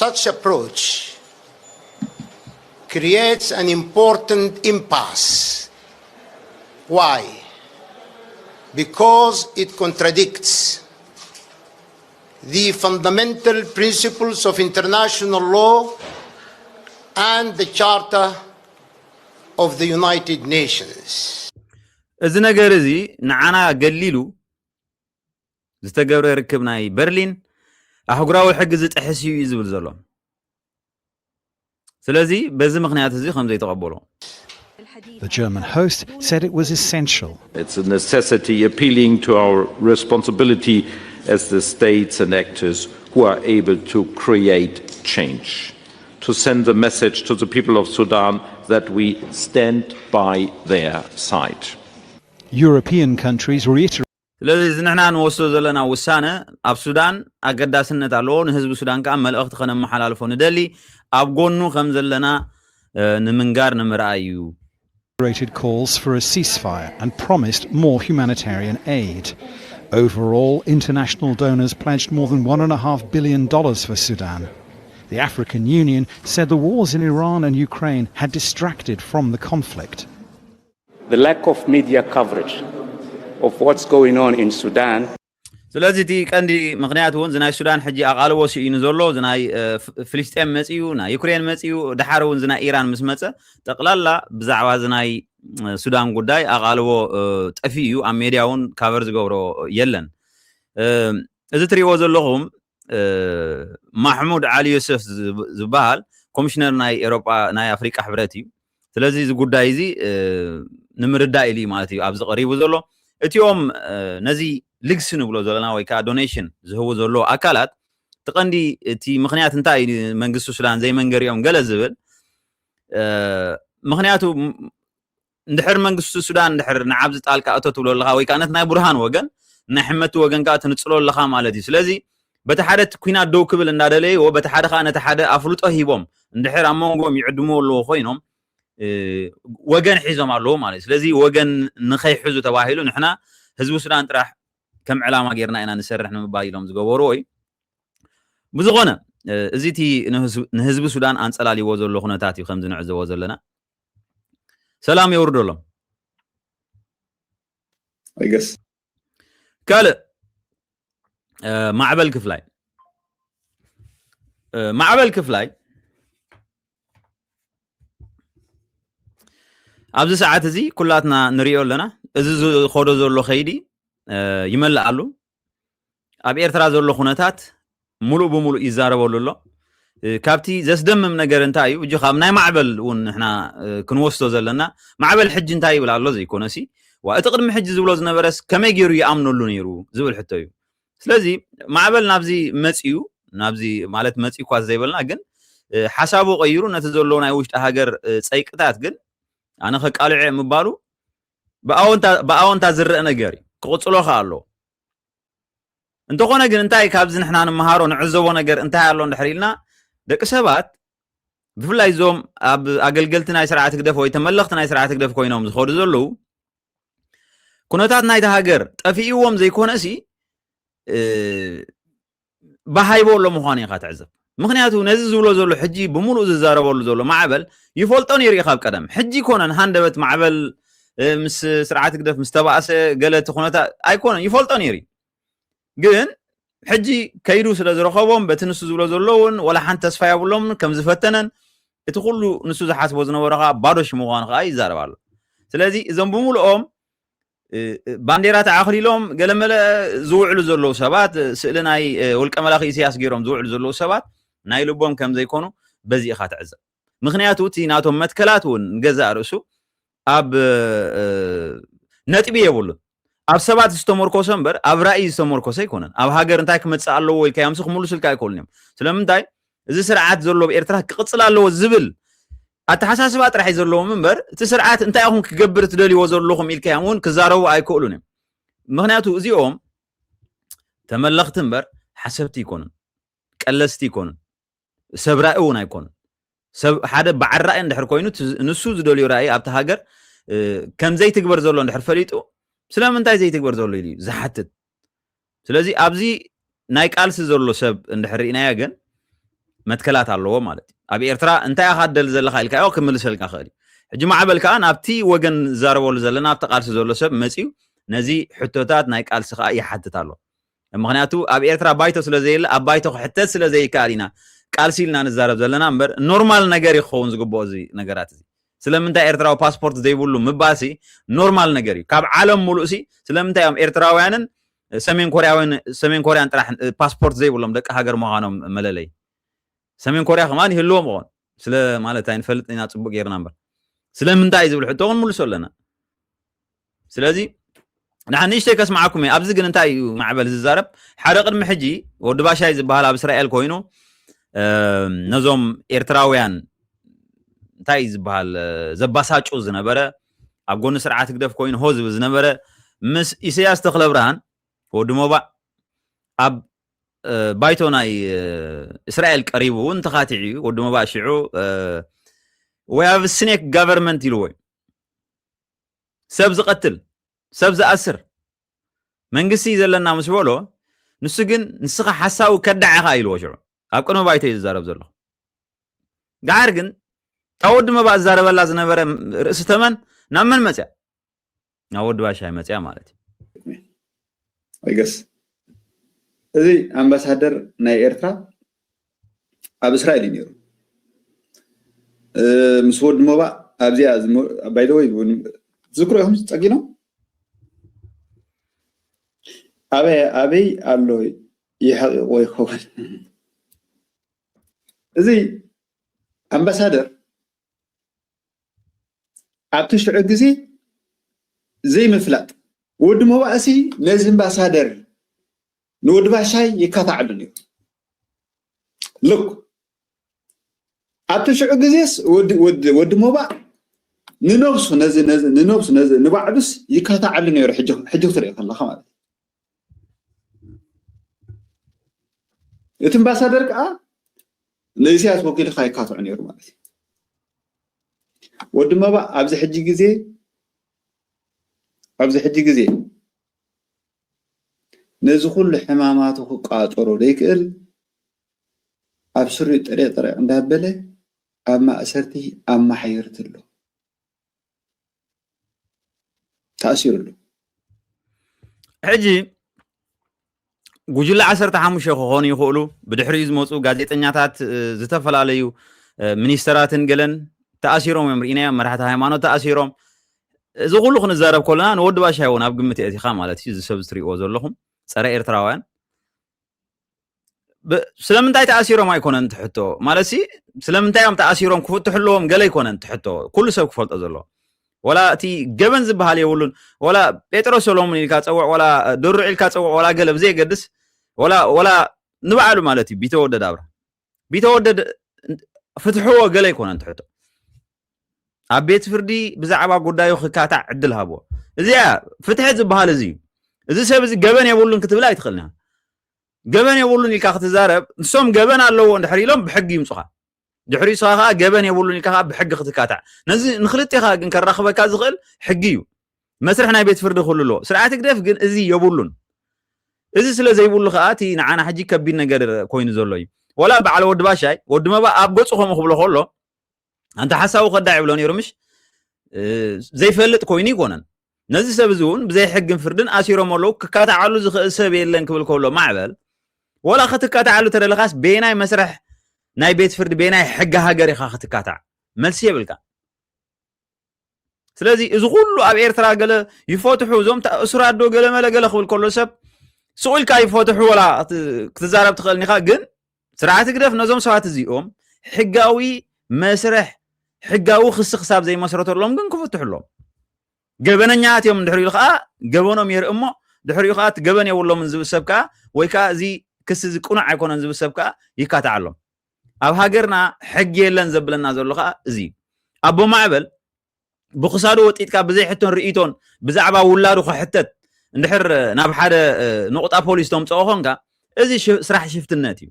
[SPEAKER 4] Such approach creates an important impasse. Why? Because it contradicts the fundamental principles of international law and the Charter of the United Nations.
[SPEAKER 1] እዚ ነገር እዚ ንዓና ገሊሉ ዝተገብረ ርክብ ናይ በርሊን አህጉራዊ ሕግ ዝጥሕስ እዩ ዝብል ዘሎ ስለዚ በዚ ምክንያት እዚ ከም ዘይተቀበሎ
[SPEAKER 3] The German host said it was essential.
[SPEAKER 5] It's a necessity appealing to our responsibility as the states and actors who are able to create change, to send the message to the people of Sudan that we stand by their side.
[SPEAKER 3] European countries reiterated
[SPEAKER 1] ስለዚ ንሕና ንወስዶ ዘለና ውሳነ ኣብ ሱዳን ኣገዳስነት ኣለዎ ንህዝቢ ሱዳን ከዓ መልእኽቲ ከነመሓላልፎ ንደሊ ኣብ ጎኑ ከም ዘለና ንምንጋር ንምርኣይ እዩ
[SPEAKER 3] calls for a ceasefire and promised more humanitarian aid. Overall, international donors pledged more than $1.5 billion for Sudan. The African Union said the wars in Iran and Ukraine had distracted from the conflict.
[SPEAKER 6] The lack of media coverage of what's going on in Sudan.
[SPEAKER 1] ስለዚ እቲ ቀንዲ ምክንያት እውን ዝናይ ሱዳን ሕጂ ኣቓልቦ ሲኢኑ ዘሎ ዝናይ ፍልስጤም መፅዩ ናይ ዩክሬን መፅዩ ድሓር እውን ዝናይ ኢራን ምስ መፀ ጠቕላላ ብዛዕባ ዝናይ ሱዳን ጉዳይ ኣቓልቦ ጠፊ እዩ ኣብ ሜድያ እውን ካቨር ዝገብሮ የለን እዚ ትሪእዎ ዘለኹም ማሕሙድ ዓሊ ዮሴፍ ዝበሃል ኮሚሽነር ናይ ኤሮጳ ናይ ኣፍሪቃ ሕብረት እዩ ስለዚ እዚ ጉዳይ እዚ ንምርዳእ ኢሉ ማለት እዩ ኣብዚ ቀሪቡ ዘሎ እቲኦም ነዚ ልግስ ንብሎ ዘለና ወይ ከዓ ዶኔሽን ዝህቡ ዘሎ ኣካላት ተቐንዲ እቲ ምክንያት እንታይ መንግስቲ ሱዳን ዘይመንገሪኦም ገለ ዝብል ምክንያቱ እንድሕር መንግስቲ ሱዳን እንድሕር ንዓብዚ ጣልቃ እቶ ትብሎ ኣለኻ ወይ ከዓ ነት ናይ ቡርሃን ወገን ናይ ሕመቱ ወገን ከዓ ትንፅሎ ኣለኻ ማለት እዩ ስለዚ በቲ ሓደ ኩናት ደው ክብል እንዳደለየ በቲ ሓደ ከዓ ነቲ ሓደ ኣፍልጦ ሂቦም እንድሕር ኣብ መንጎም ይዕድሙ ኣለዎ ኮይኖም ወገን ሒዞም ኣለዎ ማለት እዩ ስለዚ ወገን ንኸይሕዙ ተባሂሉ ንሕና ህዝቢ ሱዳን ጥራሕ ከም ዕላማ ጌርና ኢና ንሰርሕ ንምባል ኢሎም ዝገበሩ ወይ ብዝኾነ እዚ እቲ ንህዝቢ ሱዳን ኣንፀላሊዎ ዘሎ ኩነታት እዩ ከም ዝንዕዘቦ ዘለና ሰላም የውርደሎም
[SPEAKER 7] አይገስ
[SPEAKER 1] ካልእ ማዕበል ክፍላይ ኣብዚ ሰዓት እዚ ኩላትና ንሪኦ ኣለና እዚ ዝኸዶ ዘሎ ኸይዲ ይመልእ ኣሎ ኣብ ኤርትራ ዘሎ ኩነታት ሙሉእ ብሙሉእ ይዛረበሉ ኣሎ ካብቲ ዘስደምም ነገር እንታይ እዩ እጂ ካብ ናይ ማዕበል እውን ንሕና ክንወስዶ ዘለና ማዕበል ሕጂ እንታይ ይብል ኣሎ ዘይኮነሲ እቲ ቅድሚ ሕጂ ዝብሎ ዝነበረስ ከመይ ገይሩ ይኣምነሉ ነይሩ ዝብል ሕቶ እዩ ስለዚ ማዕበል ናብዚ መፅዩ ናብዚ ማለት መፅዩ እኳ ዘይበልና ግን ሓሳቡ ቀይሩ ነቲ ዘሎ ናይ ውሽጢ ሃገር ፀይቅታት ግን ኣነ ከቃልዐ ምባሉ ብኣወንታ ዝርአ ነገር ክቕፅሎ ኣሎ እንተኾነ ግን እንታይ ካብዚ ንሕና ንመሃሮ ንዕዘቦ ነገር እንታይ ኣሎ እንድሕር ኢልና ደቂ ሰባት ብፍላይ ዞም ኣብ ኣገልገልቲ ናይ ስርዓት ክደፍ ወይ ተመለኽቲ ናይ ስርዓት ክደፍ ኮይኖም ዝኸዱ ዘለዉ ኩነታት ናይቲ ሃገር ጠፊእዎም ዘይኮነሲ ባሃይቦ ኣሎ ምዃኑ ኢኻ ትዕዘብ ምክንያቱ ነዚ ዝብሎ ዘሎ ሕጂ ብሙሉእ ዝዛረበሉ ዘሎ ማዕበል ይፈልጦ ነይሩ ካብ ቀደም ሕጂ ኮነን ሃንደበት ማዕበል ምስ ስርዓት ክደፍ ምስ ተባእሰ ገለቲ ኩነታት ኣይኮነን ይፈልጦ ነይሩ ግን ሕጂ ከይዱ ስለ ዝረኸቦም በቲ ንሱ ዝብሎ ዘለውን ወላ ሓንቲ ተስፋ የብሎም ከም ዝፈተነን እቲ ኩሉ ንሱ ዝሓስቦ ዝነበረ ከዓ ባዶ ሽምዃኑ ከዓ ይዛረብ ኣሎ ስለዚ እዞም ብምሉኦም ባንዴራ ተዓኽሊሎም ገለመለ ዝውዕሉ ዘለዉ ሰባት ስእሊ ናይ ውልቀ መላኺ ኢሳያስ ገይሮም ዝውዕሉ ዘለዉ ሰባት ናይ ልቦም ከም ዘይኮኑ በዚ ኢኻ ትዕዘብ ምክንያቱ እቲ ናቶም መትከላት እውን ገዛእ ርእሱ ኣብ ነጥቢ የብሉን ኣብ ሰባት ዝተመርኮሰ እምበር ኣብ ራእይ ዝተመርኮሰ ኣይኮነን ኣብ ሃገር እንታይ ክመፅእ ኣለዎ ኢልካ ያምስኽ ሙሉ ስልካ ኣይኮኑን እዮም ስለምንታይ እዚ ስርዓት ዘሎ ብኤርትራ ክቅፅል ኣለዎ ዝብል ኣተሓሳስባ ጥራሕ ዘለዎም እምበር እቲ ስርዓት እንታይ ይኹን ክገብር ትደልይዎ ዘለኹም ኢልካዮም እውን ክዛረቡ ኣይክእሉን እዮም ምክንያቱ እዚኦም ተመለኽቲ እምበር ሓሰብቲ ይኮኑን ቀለስቲ ይኮኑን ሰብራኢ እውን ኣይኮኑን ሰብ ሓደ ባዕራኢ እንድሕር ኮይኑ ንሱ ዝደልዩ ራእይ ኣብቲ ሃገር ከም ዘይትግበር ዘሎ እንድሕር ፈሊጡ ስለምንታይ ዘይትግበር ዘሎ ኢሉ ዝሓትት ስለዚ ኣብዚ ናይ ቃልሲ ዘሎ ሰብ እንድሕር ኢናያ ግን መትከላት ኣለዎ ማለት እዩ ኣብ ኤርትራ እንታይ ኣኻደል ዘለኻ ኢልካዮ ክምልሰልካ ክእል ሕጂ ማዕበል ከዓ ናብቲ ወገን ዝዛረበሉ ዘለና ኣብቲ ቃልሲ ዘሎ ሰብ መፂኡ ነዚ ሕቶታት ናይ ቃልሲ ከዓ ይሓትት ኣሎ ምክንያቱ ኣብ ኤርትራ ባይቶ ስለዘየለ ኣብ ባይቶ ክሕተት ስለዘይከኣል ኢና ቃልሲ ኢልና ንዛረብ ዘለና እምበር ኖርማል ነገር ይኸውን ዝግብኦ እዚ ነገራት እዚ ስለምንታይ ኤርትራዊ ፓስፖርት ዘይብሉ ምባሲ ኖርማል ነገር እዩ ካብ ዓለም ሙሉእ ሲ ስለምንታይ እዮም ኤርትራውያንን ሰሜን ኮርያን ጥራሕ ፓስፖርት ዘይብሎም ደቂ ሃገር ምዃኖም መለለይ ሰሜን ኮርያ ከማን ይህልዎም ይኾን ስለ ማለት ኣይንፈልጥ ኢና ፅቡቅ ጌርና እምበር ስለምንታይ ዝብል ሕቶ እውን ሙሉሶ ኣለና ስለዚ ንሓን ንእሽተይ ከስማዓኩም እየ ኣብዚ ግን እንታይ እዩ ማዕበል ዝዛረብ ሓደ ቅድሚ ሕጂ ወዲ ባሻይ ዝበሃል ኣብ እስራኤል ኮይኑ ነዞም ኤርትራውያን እንታይ ዝበሃል ዘባሳጩ ዝነበረ ኣብ ጎኒ ስርዓት ክደፍ ኮይኑ ሆ ዝብል ዝነበረ ምስ ኢሳያስ ተክለ ብርሃን ወዲ ሞባዕ ኣብ ባይቶ ናይ እስራኤል ቀሪቡ እውን ተኻቲዑ ወዲ ሞባዕ ሽዑ we have a snake government ኢልዎ ሰብ ዝቀትል ሰብ ዝኣስር መንግስቲ ዘለና ምስ በሎ ንሱ ግን ንስኻ ሓሳቡ ከዳዕኻ ኢልዎ ሽዑ ኣብ ቅድሚ ባይቶ ይዛረብ ዘሎ ጋር ግን ታወድ ሞባዕ ዝዛረበላ ዝነበረ ርእሲ ተመን ናብ መን መፅያ ናብ ወዲ ባሻይ መፅያ ማለት እዩ
[SPEAKER 7] አይገስ እዚ አምባሳደር ናይ ኤርትራ ኣብ እስራኤል ነይሩ ምስ ወዲ ሞባዕ ኣብዚያ ባይ ዘ ወይ ዝክሮ ይኹም ፀጊኖ ኣበይ ኣሎ ይሕቂቅ ወይ ይኸውን እዚ ኣምባሳደር ኣብቲ ሽዑ ግዜ ዘይምፍላጥ ወዲ ሞባእሲ ነዚ ኣምባሳደር ንወዲ ባሻይ ይካታዕሉ ነይሩ ልክ ኣብቲ ሽዑ ግዜስ ወዲ ሞባዕ ንነብሱ ነዚ ንባዕሉስ ይካታዕሉ ነይሩ ሕጂ ክትሪኦ ከለካ ማለት እቲ ኣምባሳደር ከዓ ንኢሳያስ ወኪልካ ይካትዑ ነይሩ ማለት እዩ ወዲ ሞባዕ ኣብዚ ሕጂ ግዜ ነዚ ኩሉ ሕማማቱ ክቃጠሮ ዘይክእል ኣብ ስሩዕ ጥሬጥ እንዳበለ ኣብ ማእሰርቲ ኣማሓየርቲ ኣሎ ተኣሲሩ ኣሎ
[SPEAKER 1] ሕጂ ጉጅለ 15 ክኾኑ ይኽእሉ ብድሕሪኡ ዝመፁ ጋዜጠኛታት ዝተፈላለዩ ሚኒስተራትን ገለን ተኣሲሮም እዮም ርኢናዮም መራሕቲ ሃይማኖት ተኣሲሮም እዚ ኩሉ ክንዛረብ ከለና ንወዲ ባሻይ እውን ኣብ ግምት እቲኻ ማለት እዩ እዚ ሰብ ዝትሪእዎ ዘለኹም ፀረ ኤርትራውያን ስለምንታይ ተኣሲሮም ኣይኮነን ትሕቶ ማለት ሲ ስለምንታይ እዮም ተኣሲሮም ክፍትሕለዎም ገለ ኣይኮነን ትሕቶ ኩሉ ሰብ ክፈልጦ ዘሎ ወላ እቲ ገበን ዝበሃል የብሉን ወላ ጴጥሮስ ሰሎሞን ኢልካ ፀውዕ ወላ ድሩዕ ኢልካ ፀውዕ ወላ ገለ ብዘይገድስ ወላ ንባዕሉ ማለት እዩ ቢተወደድ ኣብራ ቢተወደድ ፍትሕዎ ገለ ኣይኮነን ትሕቶ ኣብ ቤት ፍርዲ ብዛዕባ ጉዳዩ ክካታዕ ዕድል ሃብዎ እዚኣ ፍትሒ ዝበሃል እዚ እዩ እዚ ሰብ እዚ ገበን የብሉን ክትብል ኣይትኽእልና ገበን የብሉን ኢልካ ክትዛረብ ንሶም ገበን ኣለዎ እንድሕር ኢሎም ብሕጊ ይምፁኻ ድሕሪ ስኻ ከዓ ገበን የብሉን ኢልካ ብሕጊ ክትካታዕ ነዚ ንክልቲኻ ግን ከራኽበካ ዝኽእል ሕጊ እዩ መስርሕ ናይ ቤት ፍርዲ ክህሉ ኣለዎ ስርዓት ግደፍ ግን እዚ የብሉን እዚ ስለ ዘይብሉ ከዓ እቲ ንዓና ሕጂ ከቢድ ነገር ኮይኑ ዘሎ እዩ ወላ በዓል ወዲ ባሻይ ወዲ ሞባዕ ኣብ ገፁ ከምኡ ክብሎ ከሎ አንተ ሓሳቡ ከዳዕ ይብሎ ነይሩ ምሽ ዘይፈልጥ ኮይኑ ይኮነን ነዚ ሰብ እዚ እውን ብዘይ ሕግን ፍርድን ኣሲሮም ኣለዉ ክካታዓሉ ዝኽእል ሰብ የለን ክብል ከሎ ማዕበል ወላ ክትካታዓሉ ተደለኻስ ቤናይ መስርሕ ናይ ቤት ፍርዲ ቤናይ ሕጊ ሃገር ኢኻ ክትካታዕ መልሲ የብልካ ስለዚ እዚ ኩሉ ኣብ ኤርትራ ገለ ይፈትሑ እዞም ተኣስራዶ ገለ መለ ገለ ክብል ከሎ ሰብ ስቁልካ ይፈትሑ ወላ ክትዛረብ ትኽእል ኒኻ ግን ስርዓት ግደፍ ነዞም ሰባት እዚኦም ሕጋዊ መስርሕ ሕጋዊ ክሲ ክሳብ ዘይመስረተሎም ግን ክፍትሕሎም ገበነኛት እዮም እንድሕር ኢሉ ከዓ ገበኖም የርኢ እሞ ድሕሪኡ ከዓ እቲ ገበን የብሎምን ዝብል ሰብ ከዓ ወይ ከዓ እዚ ክሲ እዚ ቁኑዕ ኣይኮነን ዝብል ሰብ ከዓ ይካታዓሎም ኣብ ሃገርና ሕጊ የለን ዘብለና ዘሎ ከዓ እዚ ኣቦ ማዕበል ብክሳዱ ወጢትካ ብዘይ ሕቶን ርኢቶን ብዛዕባ ውላዱ ክሕተት እንድሕር ናብ ሓደ ንቁጣ ፖሊስ ተምፅኦ ኮንካ እዚ ስራሕ ሽፍትነት እዩ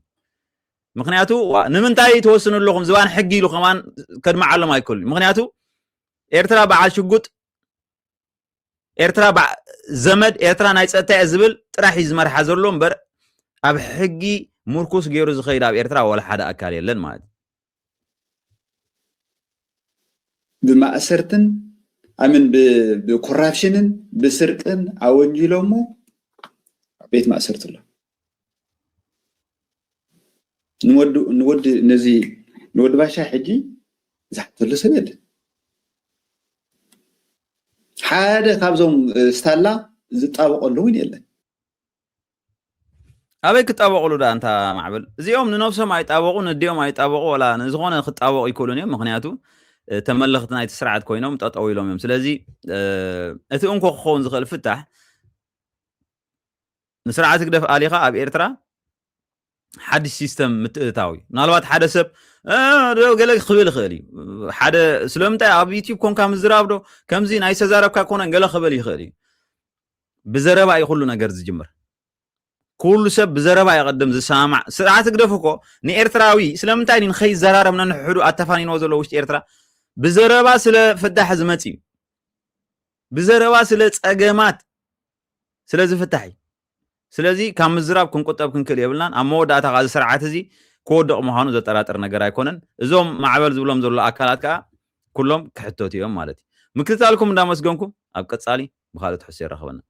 [SPEAKER 1] ምክንያቱ ንምንታይ ተወስኑ ኣለኹም ዝባን ሕጊ ኢሉ ከማን ከድመዓሎም ኣይከሉ ምክንያቱ ኤርትራ በዓል ሽጉጥ ኤርትራ ዘመድ ኤርትራ ናይ ፀጥታ ዝብል ጥራሕ ዝመርሓ ዘሎ እምበር ኣብ ሕጊ ሙርኩስ ገይሩ ዝኸይድ ኣብ ኤርትራ ወላ ሓደ ኣካል የለን ማለት
[SPEAKER 7] ብማእሰርትን ኣምን ብኮራፕሽንን ብስርቅን ኣወንጅሎሞ ቤት ማእሰርት ኣሎ ንወዲ ባሻ ሕጂ ዝሓተሉ ሰብ የለን ሓደ ካብዞም ስታላ ዝጣበቀሉ እውን የለን
[SPEAKER 1] ኣበይ ክጣበቁሉ ዳ እንታ ማዕበል እዚኦም ንነፍሶም ኣይጣበቁ ንዲኦም ኣይጣበቁ ወላ ንዝኾነ ክጣበቁ ይክእሉን እዮም ምክንያቱ ተመለኽቲ ናይቲ ስርዓት ኮይኖም ጠጠው ኢሎም እዮም ስለዚ እቲ እንኮ ክኸውን ዝኽእል ፍታሕ ንስርዓት ክደፍ ኣሊኻ ኣብ ኤርትራ ሓድሽ ሲስተም ምትእታዊ ምናልባት ሓደ ሰብ ገለ ክብል ይኽእል እዩ ሓደ ስለምንታይ ኣብ ዩቲዩብ ኮንካ ምዝራብ ዶ ከምዚ ናይ ተዛረብካ ኮነ ገለ ክብል ይኽእል እዩ ብዘረባ እዩ ኩሉ ነገር ዝጅምር ኩሉ ሰብ ብዘረባ ይቀድም ዝሰማዕ ስርዓት ክደፍ እኮ ንኤርትራዊ ስለምንታይ ንኸይዘራረብ ነንሕዱ ኣተፋኒንዎ ዘሎ ውሽጢ ኤርትራ ብዘረባ ስለ ፍታሕ ዝመጽ እዩ ብዘረባ ስለ ጸገማት ስለ ዝፍታሕ እዩ ስለዚ ካብ ምዝራብ ክንቁጠብ ክንክእል የብልናን ኣብ መወዳእታ ቃዚ ስርዓት እዚ ክወድቕ ምዃኑ ዘጠራጥር ነገር ኣይኮነን እዞም ማዕበል ዝብሎም ዘሎ ኣካላት ከዓ ኩሎም ክሕተቱ እዮም ማለት እዩ ምክትታልኩም እንዳመስገንኩም ኣብ ቀጻሊ ብካልእ ትሕሶ ይረኸበና